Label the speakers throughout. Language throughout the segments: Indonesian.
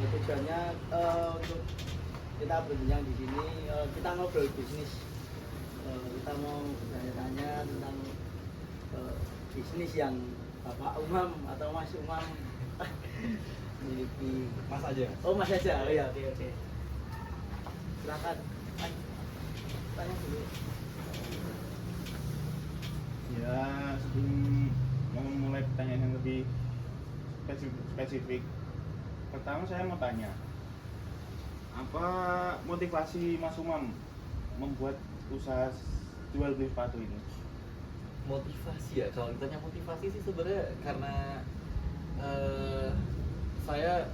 Speaker 1: Ya, tujuannya untuk kita berbincang di sini, kita ngobrol bisnis. Kita mau bertanya-tanya tentang bisnis yang Bapak Umam atau Mas Umam miliki.
Speaker 2: Mas aja.
Speaker 1: Oh, Mas aja. Oh ya, oke. Silakan. Tanya dulu.
Speaker 3: Ya, sebelum mau mulai pertanyaan yang lebih spesifik, pertama saya mau tanya, apa motivasi Mas Umam membuat usaha jual beli sepatu ini?
Speaker 2: Motivasi ya, kalau ditanya motivasi sih sebenarnya karena saya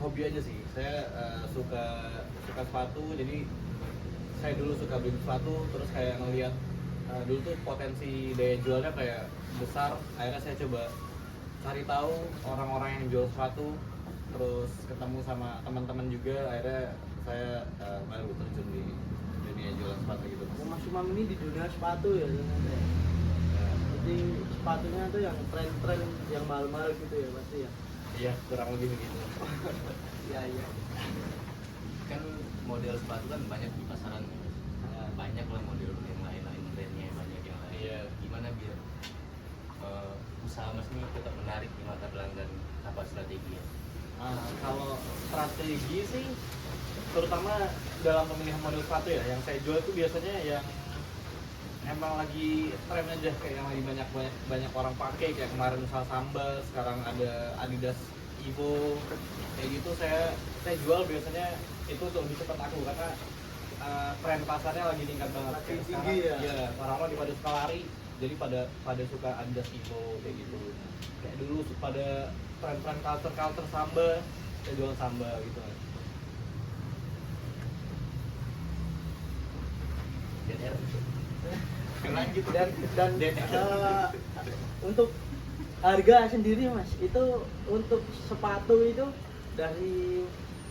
Speaker 2: hobi aja sih. Saya suka sepatu, jadi saya dulu suka beli sepatu, terus kayak ngelihat dulu tuh potensi daya jualnya kayak besar. Akhirnya saya coba cari tahu orang-orang yang jual sepatu, terus ketemu sama teman-teman juga. Akhirnya saya baru terjun di dunia jualan sepatu gitu.
Speaker 1: Mas Umam ini di dunia sepatu ya ternyata. Jadi sepatunya tuh yang tren-tren yang mahal-mahal gitu ya pasti ya.
Speaker 2: Iya, kurang lebih begitu.
Speaker 1: Iya.
Speaker 4: Kan model sepatu kan banyak di pasaran, banyak lah model yang lain-lain, brandnya banyak yang lain.
Speaker 2: Iya.
Speaker 4: Gimana biar usaha Mas ini tetap menarik di mata pelanggan, apa strategi ya?
Speaker 2: Kalau strategi sih, terutama dalam pemilihan model sepatu ya, yang saya jual itu biasanya yang emang lagi tren aja, kayak yang lagi banyak orang pakai, kayak kemarin misal Samba, sekarang ada Adidas Evo, kayak gitu. Saya jual biasanya itu untuk lebih cepat aku, karena tren pasarnya lagi tingkat banget.
Speaker 1: Lagi
Speaker 2: Kayak
Speaker 1: tinggi
Speaker 2: sekarang,
Speaker 1: ya?
Speaker 2: orang-orang pada suka lari, jadi pada suka Adidas Evo kayak gitu. Kayak dulu pada tren culture Samba, saya jual Samba gitu.
Speaker 4: Lanjut
Speaker 1: dan untuk harga sendiri Mas, itu untuk sepatu itu dari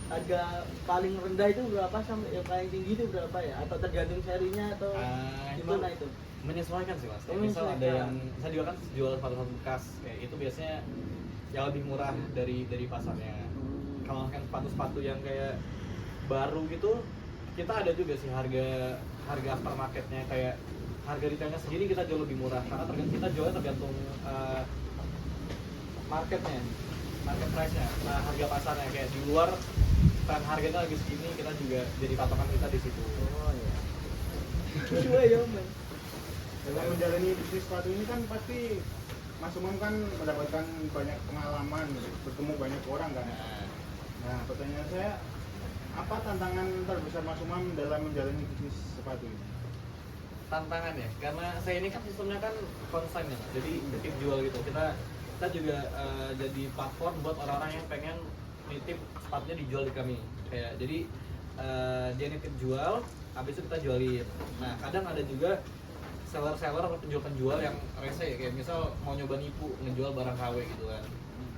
Speaker 1: harga paling rendah itu berapa sampai yang paling tinggi itu berapa ya? Atau tergantung serinya atau gimana itu?
Speaker 2: Menyesuaikan sih Mas. Kayak
Speaker 1: Oh,
Speaker 2: misal ada
Speaker 1: menyesuaikan.
Speaker 2: yang saya juga kan jual sepatu bekas, kayak itu biasanya yang lebih murah dari pasarnya. Kalau kan sepatu yang kayak baru gitu, kita ada juga sih harga aftermarketnya, kayak harga retailnya sendiri kita jual lebih murah karena kita jualnya tergantung market price-nya, harga pasarnya. Kayak di luar kan harganya lagi segini, kita juga jadi patokan kita di situ.
Speaker 1: Oh iya. Sesuai ya Mas.
Speaker 3: Dalam menjalani bisnis sepatu ini kan pasti Mas Umam kan mendapatkan banyak pengalaman, bertemu banyak orang kan. Nah, pertanyaan saya, apa tantangan terbesar Mas Umam dalam menjalani bisnis sepatu ini?
Speaker 2: Tantangan ya, karena saya ini kan sistemnya kan konsign ya, jadi titip jual gitu. Kita juga jadi platform buat orang-orang yang pengen nitip sepatunya dijual di kami. Kayak jadi dia nitip jual, habis itu kita jualin. Nah, kadang ada juga seller atau penjual-penjual yang rese, kayak misal mau nyoba nipu ngejual barang KW gitu kan.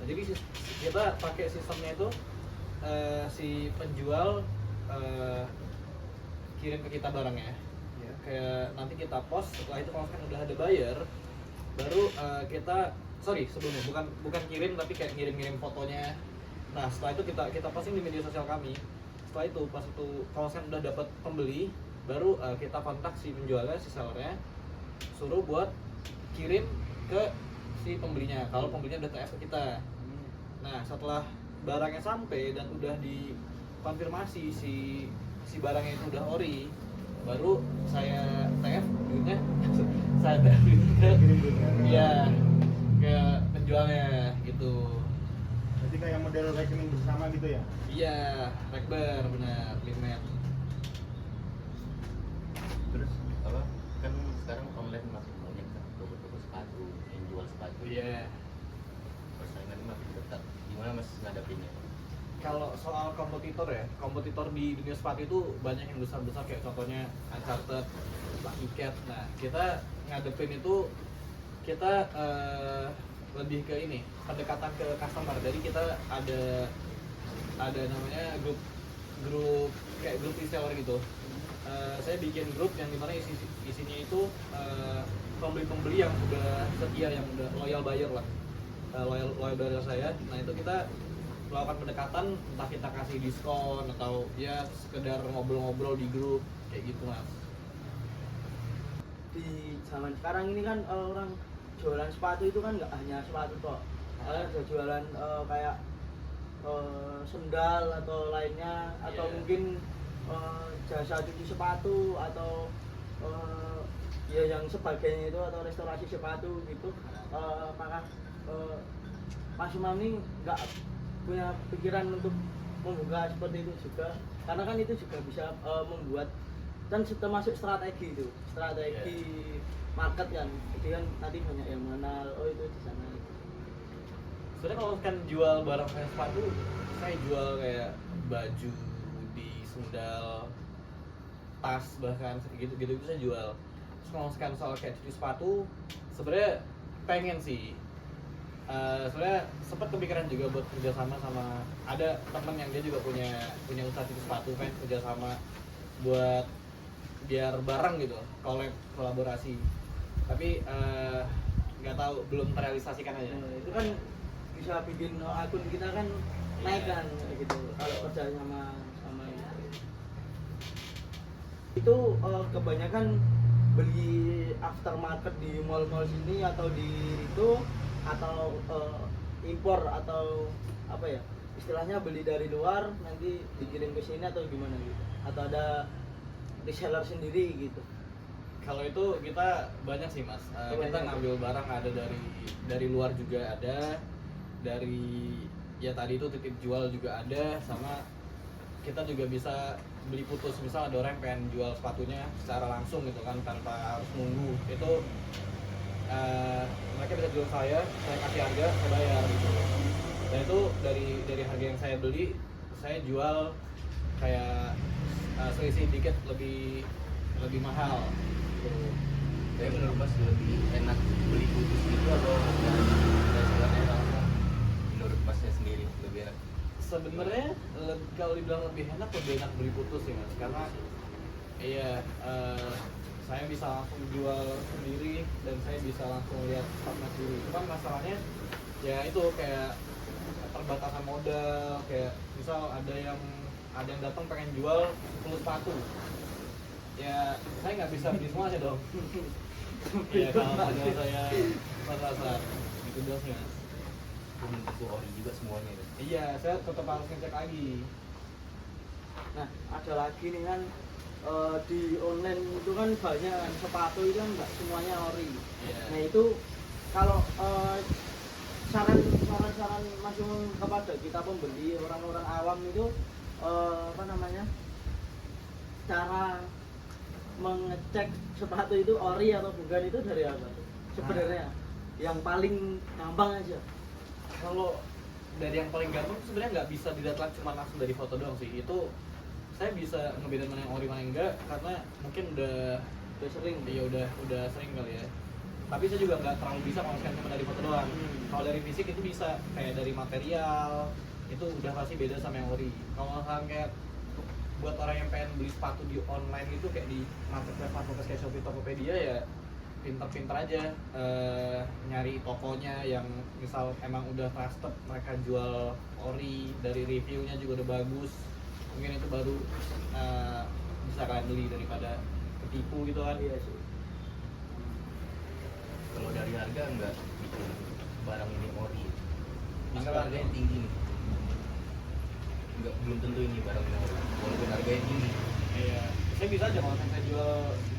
Speaker 2: Nah, jadi kita pakai sistemnya itu si penjual kirim ke kita barangnya. Kayak nanti kita post, setelah itu kalau kan udah ada buyer, baru sebelumnya bukan kirim tapi kayak ngirim fotonya. Nah, setelah itu kita posting di media sosial kami. Setelah itu pas itu kalau kan udah dapat pembeli, baru kita kontak si penjualnya, si sellernya, suruh buat kirim ke si pembelinya kalau pembelinya udah TF ke kita. Nah, setelah barangnya sampai dan udah dikonfirmasi si barangnya itu udah ori, baru saya TF duitnya saya TF duitnya ke penjualnya gitu.
Speaker 3: Jadi kayak model rekening bersama gitu ya?
Speaker 2: Iya, rekber benar, Limet.
Speaker 4: Terus apa? Kan sekarang online masih banyak kan toko-toko sepatu yang jual sepatu.
Speaker 2: Iya.
Speaker 4: Persaingannya makin ketat. Gimana Mas ngadepinnya?
Speaker 2: Kalau soal kompetitor di dunia sepatu itu banyak yang besar-besar, kayak contohnya Uncharted, Lucky Cat. Nah, kita ngadepin itu kita lebih ke ini, pendekatan ke customer. Jadi kita ada namanya grup kayak grup reseller gitu. Saya bikin grup yang dimana isinya itu pembeli-pembeli yang udah setia, yang udah loyal buyer lah, loyal buyer saya. Nah, itu kita melakukan pendekatan, entah kita kasih diskon atau ya sekedar ngobrol-ngobrol di grup kayak gitu mas.
Speaker 1: Di zaman sekarang ini kan orang jualan sepatu itu kan nggak hanya sepatu kok, ada jualan kayak sendal atau lainnya, atau
Speaker 2: Iya.
Speaker 1: mungkin jasa cuci sepatu atau ya yang sebagainya itu, atau restorasi sepatu gitu. Apakah Mas Umam ini nggak punya pikiran untuk membuka seperti itu juga? Karena kan itu juga bisa membuat, dan termasuk strategi itu, strategi market kan. Jadi kan nanti banyak yang mengenal, oh itu di sana.
Speaker 2: Sebenarnya kalau kan jual barang kayak sepatu, saya jual kayak baju, hoodie, sendal, tas, bahkan gitu-gitu itu saya jual. Terus kalau sekarang soal kayak cuci sepatu, sebenarnya pengen sih. Sebenarnya sempat kepikiran juga buat kerjasama sama ada temen yang dia juga punya usaha cuci sepatu, kan kerjasama buat biar bareng gitu, kolaborasi. Tapi nggak tahu, belum terrealisasikan aja.
Speaker 1: Itu kan bisa bikin akun kita kan naik kan gitu kalau kerja sama itu. Kebanyakan beli aftermarket di mall-mall sini atau di itu, atau impor, atau apa ya istilahnya, beli dari luar nanti dikirim ke sini atau gimana gitu, atau ada reseller sendiri gitu.
Speaker 2: Kalau itu kita banyak sih mas. Kita ngambil barang ada dari luar juga ada, dari ya tadi itu titip jual juga ada, sama kita juga bisa beli putus. Misal ada orang yang pengen jual sepatunya secara langsung gitu kan, tanpa harus nunggu, itu mereka bisa jual saya kasih harga, saya bayar gitu. Dan itu dari harga yang saya beli, saya jual kayak selisih dikit lebih mahal gitu.
Speaker 4: Tapi menurut Mas lebih enak beli putus gitu atau resellernya langsung? Menurut Masnya sendiri lebih enak?
Speaker 2: Sebenarnya kalau dibilang lebih enak beli putus sih mas, karena iya saya bisa langsung jual sendiri dan saya bisa langsung lihat stoknya sendiri. Cuman masalahnya ya itu kayak terbatasan modal, kayak misal ada yang datang pengen jual 10 sepatu, ya saya nggak bisa beli semuanya dong. Iya, kalau modal saya pas-pasan gitu dong ya.
Speaker 4: Itu ori juga semuanya kan?
Speaker 2: Iya, saya tetap harus ngecek lagi.
Speaker 1: Nah, ada lagi nih kan, di online itu kan banyak kan, sepatu itu kan nggak semuanya ori.
Speaker 2: Iya.
Speaker 1: Nah itu kalau saran Mas Umum kepada kita pembeli, orang-orang awam itu apa namanya, cara mengecek sepatu itu ori atau bukan itu dari apa sebenarnya? Yang paling gampang aja.
Speaker 2: Kalau dari yang paling gampang sebenarnya nggak bisa dilihat cuma langsung dari foto doang sih. Itu saya bisa ngebedain mana yang ori mana yang enggak, karena mungkin udah
Speaker 1: sering.
Speaker 2: ya udah sering kali ya. Tapi saya juga nggak terlalu bisa kalau misalkan cuma dari foto doang. Kalau dari fisik itu bisa, kayak dari material itu udah pasti beda sama yang ori. Kalau misalkan kayak buat orang yang pengen beli sepatu di online itu kayak di marketplace kayak Shopee, Tokopedia, ya pinter-pinter aja nyari tokonya yang misal emang udah trusted, mereka jual ori, dari reviewnya juga udah bagus, mungkin itu baru bisa kalian beli daripada ketipu gitu kan.
Speaker 1: Iya sih.
Speaker 4: Kalau dari harga enggak bikin barang ini ori. Misal
Speaker 2: Enggak,
Speaker 4: harganya tinggi nih, enggak, belum tentu ini barang ini ori walaupun harganya tinggi.
Speaker 2: Iya, saya bisa aja kalau saya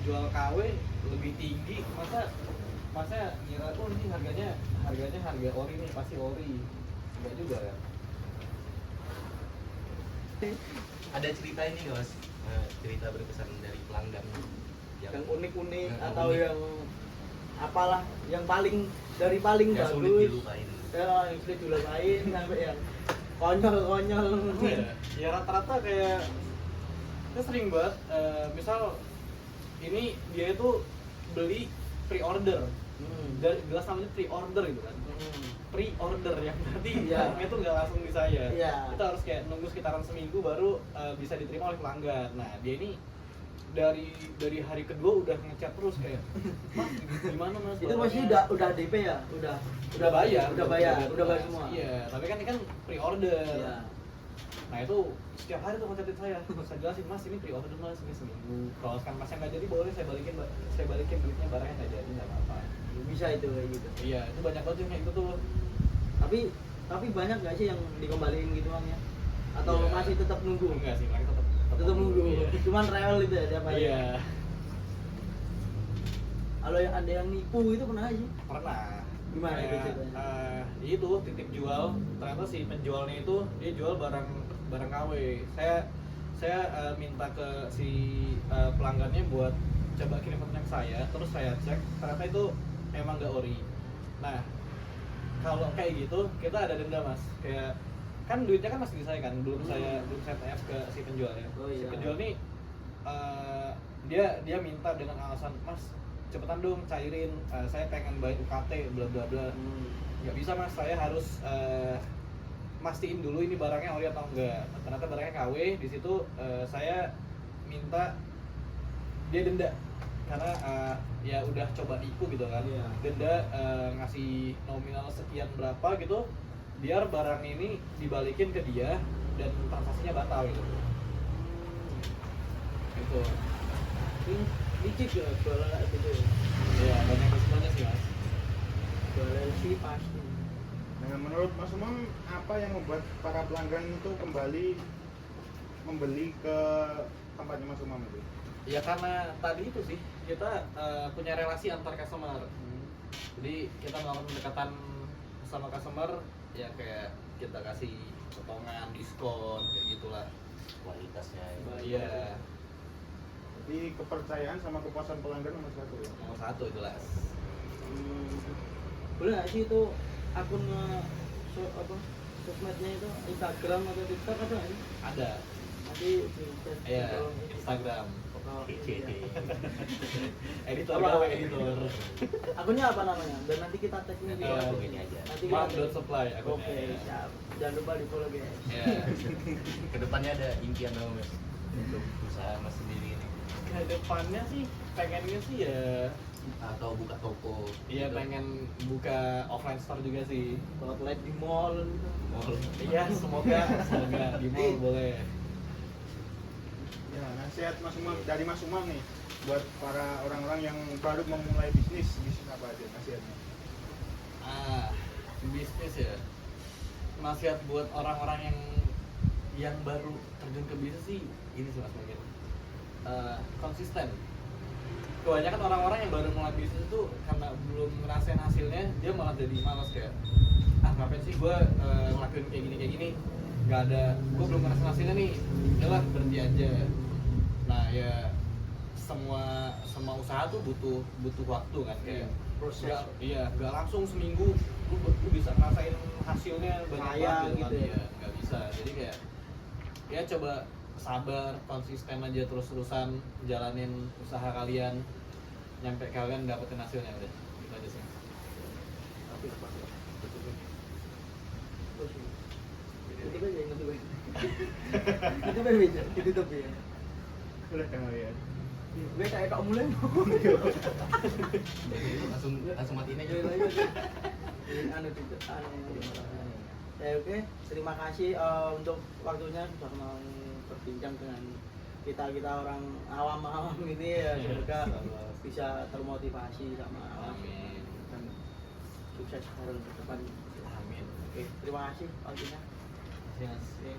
Speaker 2: jual KW lebih tinggi, masa ngira oh ini harga ori nih, pasti ori. Enggak juga ya.
Speaker 4: Ada cerita ini nggak Mas? Cerita berkesan dari pelanggan
Speaker 1: Yang unik-unik
Speaker 4: yang
Speaker 1: atau
Speaker 4: unik.
Speaker 1: yang apalah, yang paling bagus,
Speaker 4: sulit dilupain.
Speaker 1: yang sulit dilupain, sampai yang konyol-konyol.
Speaker 2: Ya rata-rata kayak saya sering banget misal ini dia itu beli pre-order, dari jelas namanya pre-order gitu kan, pre-order yang berarti
Speaker 1: Iya.
Speaker 2: barangnya itu nggak langsung di saya.
Speaker 1: Iya.
Speaker 2: Kita harus kayak nunggu sekitaran seminggu baru bisa diterima oleh pelanggan. Nah dia ini dari hari kedua udah ngechat terus kayak, Mas gimana Mas?
Speaker 1: Itu
Speaker 2: barangnya?"
Speaker 1: maksudnya udah DP ya? Udah bayar semua.
Speaker 2: Iya, tapi kan ini kan pre-order.
Speaker 1: Iya.
Speaker 2: Nah itu setiap hari tuh ngechatin saya jelasin, Mas ini pre-order Mas, ini seminggu. Kalau kan Masnya nggak jadi boleh saya balikin duitnya, barangnya nggak jadi nggak apa-apa.
Speaker 1: Bisa itu kayak gitu.
Speaker 2: Iya, itu banyak banget yang kayak gitu tuh.
Speaker 1: Tapi banyak nggak sih yang dikembaliin gitu uangnya? Atau
Speaker 2: Iya.
Speaker 1: masih tetap nunggu?
Speaker 2: Enggak sih, mereka tetap
Speaker 1: Tetap nunggu.
Speaker 2: Iya.
Speaker 1: Cuman real itu ya tiap hari.
Speaker 2: Iya,
Speaker 1: Kalau yang ada yang nipu itu pernah nggak sih?
Speaker 2: pernah.
Speaker 1: Gimana itu
Speaker 2: Kayak,
Speaker 1: ceritanya?
Speaker 2: itu titip jual, ternyata si penjualnya itu dia jual barang KW. Saya minta ke si pelanggannya buat coba kirim fotonya ke saya, terus saya cek ternyata itu emang nggak ori. Nah kalau kayak gitu kita ada denda Mas, kayak kan duitnya kan masih di saya kan, belum saya TF ke si penjualnya.
Speaker 1: Oh,
Speaker 2: Si
Speaker 1: iya.
Speaker 2: penjual nih dia minta dengan alasan, Mas cepetan dong cairin, saya pengen bayar UKT bla bla bla. Nggak bisa Mas, saya harus mastiin dulu ini barangnya ori atau enggak. Ternyata barangnya KW. Di situ saya minta dia denda karena ya udah coba nipu gitu kan.
Speaker 1: Iya.
Speaker 2: Denda ngasih nominal sekian berapa gitu biar barang ini dibalikin ke dia dan transaksinya batal gitu. Gitu.
Speaker 1: Licik ya jualan kayak gitu.
Speaker 2: Ya banyak resikonya sih Mas.
Speaker 1: Jualan sih pasti.
Speaker 3: Nah, menurut Mas Umam, apa yang membuat para pelanggan itu kembali membeli ke tempatnya Mas Umam itu?
Speaker 2: Ya karena tadi itu sih kita punya relasi antar customer. Jadi kita melakukan pendekatan sama customer ya kayak kita kasih potongan, diskon kayak gitulah.
Speaker 4: Kualitasnya
Speaker 2: Iya,
Speaker 3: Jadi kepercayaan sama kepuasan pelanggan nomor satu ya.
Speaker 2: nomor satu jelas.
Speaker 1: Boleh nggak sih itu akun sosmednya itu Instagram atau TikTok ada nggak sih?
Speaker 2: Ada.
Speaker 1: Nanti di
Speaker 2: Iya, Instagram. Editor
Speaker 1: Apa?
Speaker 2: gawe editor.
Speaker 1: Akunnya apa namanya? Dan nanti kita tag ini di
Speaker 2: Iya,
Speaker 1: bawah.
Speaker 4: ini aja.
Speaker 1: Nanti kita tag.
Speaker 2: Mam.supply akunnya.
Speaker 1: Oke, siap. Jangan lupa di follow guys.
Speaker 2: Ya.
Speaker 4: Kedepannya ada impian dong Mas untuk usaha Mas sendiri ini,
Speaker 2: Ke depannya sih pengennya sih ya
Speaker 4: atau buka toko?
Speaker 2: iya
Speaker 4: gitu.
Speaker 2: pengen buka offline store juga sih.
Speaker 1: Outlet di mall gitu.
Speaker 4: Mall.
Speaker 2: Iya, semoga di mall boleh.
Speaker 3: Ya, nasihat Mas Umam dari Mas Umam nih buat para orang-orang yang baru memulai bisnis apa aja nasihatnya?
Speaker 2: Bisnis ya. Nasihat buat orang-orang yang baru terjun ke bisnis sih ini sih Mas mungkin. Konsisten. Kebanyakan orang-orang yang baru mulai bisnis itu karena belum ngerasain hasilnya dia malah jadi malas kayak ngapain sih gue ngelakuin kayak gini nggak ada, gue belum ngerasain hasilnya nih, udahlah berhenti aja. Nah ya semua usaha tuh butuh waktu kan kayak
Speaker 1: Proses.
Speaker 2: nggak langsung seminggu lu bisa ngerasain hasilnya banyak
Speaker 1: Kaya
Speaker 2: banget
Speaker 1: gitu
Speaker 2: kan.
Speaker 1: ya.
Speaker 2: Iya, nggak bisa. Jadi kayak ya coba sabar, konsisten aja terus-terusan jalanin usaha kalian nyampe kalian dapetin hasilnya udah gitu aja sih.
Speaker 1: Tapi apa? Itu aja yang itu aja. Itu kan bisa, itu tapi ya.
Speaker 3: Boleh kan ya?
Speaker 1: Gue kayak kau mulai.
Speaker 4: langsung matiin aja.
Speaker 1: Anu itu, Ya oke, terima kasih untuk waktunya sudah mau berbincang dengan kita orang awam ini ya, semoga bisa termotivasi sama
Speaker 2: Amin.
Speaker 1: dan sukses bareng ke depan.
Speaker 2: Amin.
Speaker 1: Oke, terima kasih waktunya.
Speaker 2: Yes.
Speaker 1: Oke.